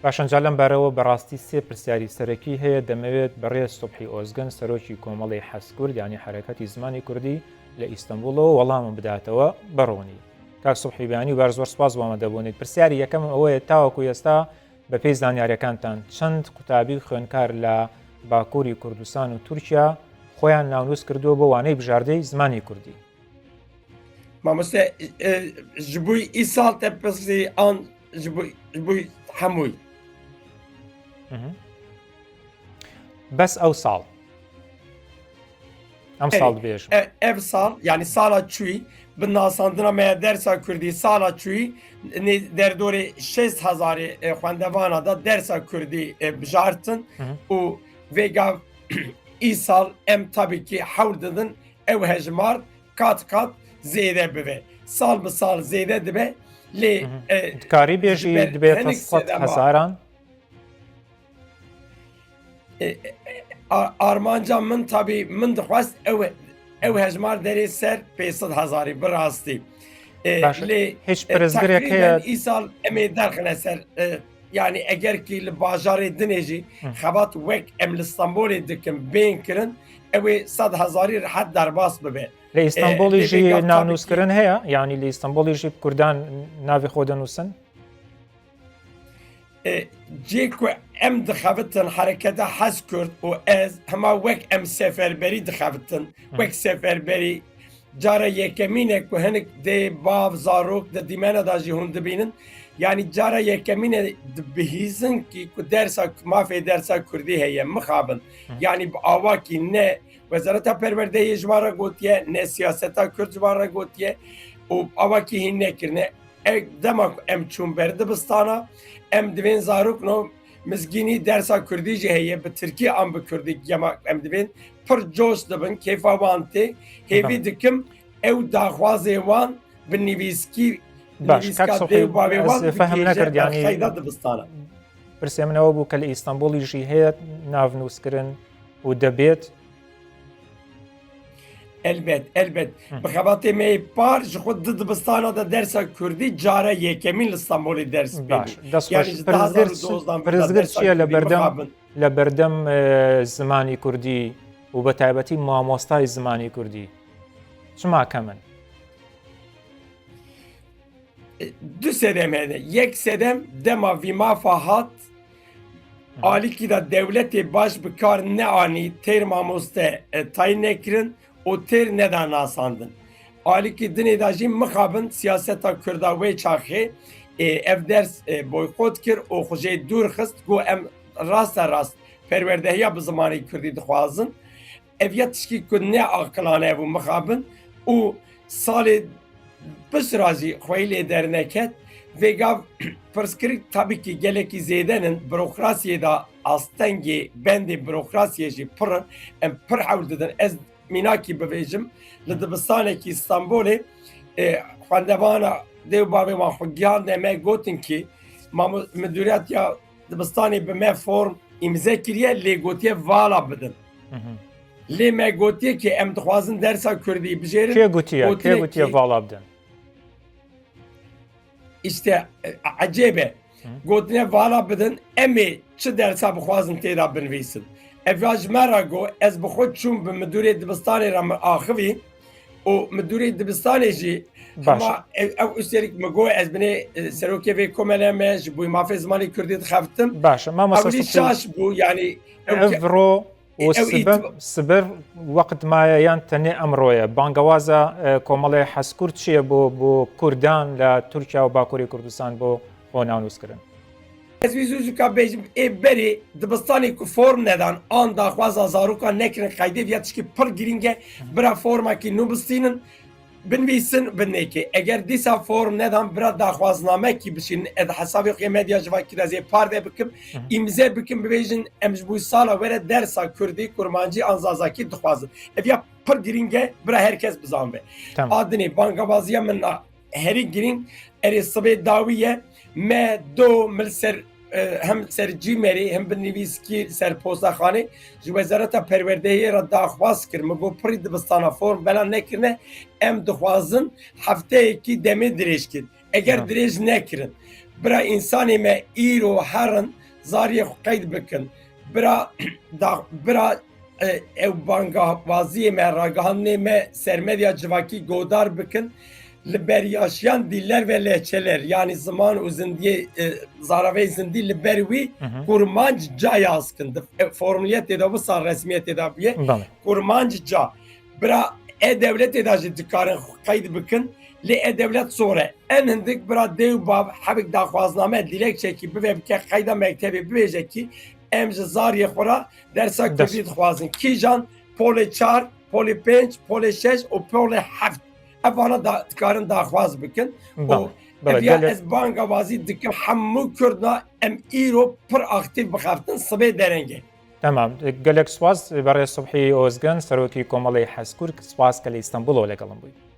باشەنجا لەم بارەوە بەڕاستی سێ پرسیاری سەرەکی هەیە دەمەوێت بەڕێز سوبحی ئۆزگەن سەرۆکی کۆمەڵی حەسکورد ینی حرەکەتی زمانی کوردی لە ئیستانبولەوە وەڵامم بداتەوە بەڕۆنی کاک سوبحی بەیانی بار زۆر سپاس بۆمە دەبوونیت. پرسیاری یەکەم ئەوەیە تاوەکو ئێستا بە پێی زانیاریەکانتان چەند قوتابی خوێنکار لە باکووری کوردستان و تورکیا خۆیان ناونووس کردووە بۆ وانەی بژاردەی زمانی کوردی؟ مامۆستا ji بووی ئیساڵ te pirsî an ji بووی hemûyî بەس ئەو ساڵ ئەم ساڵ بێژ ev sal yani sala çûyî bi nasandina me dersa Kurdî sala çûyî derdorê 6000 xwendevana da dersa Kurdî bijartin û vêgav îsal em tabîkî hewl didin ew hejmar kat zêde bibe sal bi sal zêde dibe lê karî bêjî dibێت hezaran armanca min tabî min dixwast ew hejmar derê ser 500,000 bi rastî lê hiç pirizgirek heye îsal em ê derxine ser yani eger ki li bajarê dinê jî xebat wek em li Stenbolê dikin bên kirin ew ê 100,000 rehet derbas bibe. لە ئیستانبولی ژی ناونووسکردن هەیە ینی لە ئیستانبولی ژی کوردان ناوی خۆ دەنووسن؟ cê ku em dixebitin hereketa Hezkurd û ez hema wek em seferberî dixebitin wek seferberî cara yekemîne ku hinek dê bav zarok di dîmena da jî hûn dibînin yani cara yekemîne dibihîzin ki ku dersa mafê dersa Kurdî heye mixabin yani bi awakî ne Wezareta Perwerdeyê ji wan re gotiye ne siyaseta Kurd ji wan re gotiye û awakî hîn nekirine dema ku em çûn ber dibistana em divên zarok no mizgînî dersa Kurdî jî heye bi Tirkî an bi Kurdî gema em divên pir coş dibin kêfa wan tê hêvî dikim ew daxwazê wan bi nivîskî فهم نەکرد ینی dibistana پرسیە منەوە بوو کە لە ئیستانبولی ژی هەیە ناونووسکردن و دەبێت elbet bi xebatê me par ji xwe di dibistana da dersa Kurdî cara yekemîn li Stenbolê ders پرزگر چییە لە بەردەم زمانی کوردی و بە تایبەتی مامۆستای زمانی کوردی چما کەمن؟ Du sedem hene yek sedem dema vîmafa hat alîkî da dewletê baş bi kar neanî têr mamoste tayin nekirin û têr neda nasandin alîkî dinê da jî mixabin siyaseta Kurda wê çaxê ev ders boykot kir û xwe jê dûr xist got em rast perwerdehiya bi zimanê Kurdî dixwazin ev ya tişkî ku ne aqilane ev û mixabin û salê pişra jî xweyî lê derneket vêgav pirskirik tabî ki gelekî zêdenin bürokrasiyê da astengê bendê bürokrasiyê jî pirin em pir hewl didin ez mînakî bivêjim li dibistanekî Stenbolê xwendevana dêw bavê wan xwe gihande me gotin ki Müdûriyetiya dibistanê bi me form îmze kiriye lê gotiye vala bidin lê me gotiye ki em dixwazin dersa Kurdî bijêrin kê gotiye vala bidin işte ecêbe gotine vala bidin em ê çi dersa bixwazin têda binivîsin ev ji me re got ez bi xwe çûm bi Müdûrê dibistanê re min axivî û Müdûrê dibistanê jî ew üstelik me got ez binê serokê vê komelê me ji bo mafê zimanê Kurdî dixebitim baş şaş bû yani ڕۆ سبەر وەقت مایە یان تەنێ ئەمڕۆیە بانگەوازە کۆمەڵی حەسکورد چییە بۆ کوردان لە تورکیا و باکووری کوردستان بۆ خۆ ناونووسکردن ez wî zû ka bêjim ê berê dibistanê ku form nedan an daxwaza zarokan nekirin qeydê ya tişkî pir girîng e bira formekî nû bistînin binivîsin binêkê eger dîsa form nedan bira daxwaznamekî bişînin ez hesabê xê medya ji vakî rezê par ve bikim îmze bikim bibêjin em ji bo sala were dersa Kurdî kurmancî an zazakî dixwazin ev ya pir girîng e bira herkes bizanbe adinê bangebaziya min herî girîng erê sibê dawî ye me do mil ser hem ser cîmerê hem bi nivîskî ser postaxanê ji Wezareta Perwerdeyê re daxwaz kir me got pirî dibistana form bela nekirine em dixwazin hefteyekî demê dirêj kir eger dirêj nekirin برا انسانی ما ایرو هرن زاری قید بکن برا برا او بانگا وازی ما راگهانی ما سرمدیا جواکی گودار بکن لبریاشیان دیلر و لهچهler yani zaman و زندی زاراوی زندی لبروی kurmanc ca yazkın formüliyet da bu sar resmiyet da biye kurmanc ca bira e-devlet edacı dikarın kaydı bıkın li e-devlet sonra en hindik bira dev bab habik daxwazname dilek çeki bi ve bike kayda mektebi bi ki emji zariye xora dersa kurdit xwazın kijan pole 4 pole 5 pole 6 o pole 7 evana da dikarın daxwaz bıkın o ya ez banga vazi dikim hemû Kurdna em îro pir aktif bixaftin sibê derengê. تمام gelek spas berê Subhî Ozgen serokî Komalê Hezkûr spas kelê İstanbulê legelim bûye.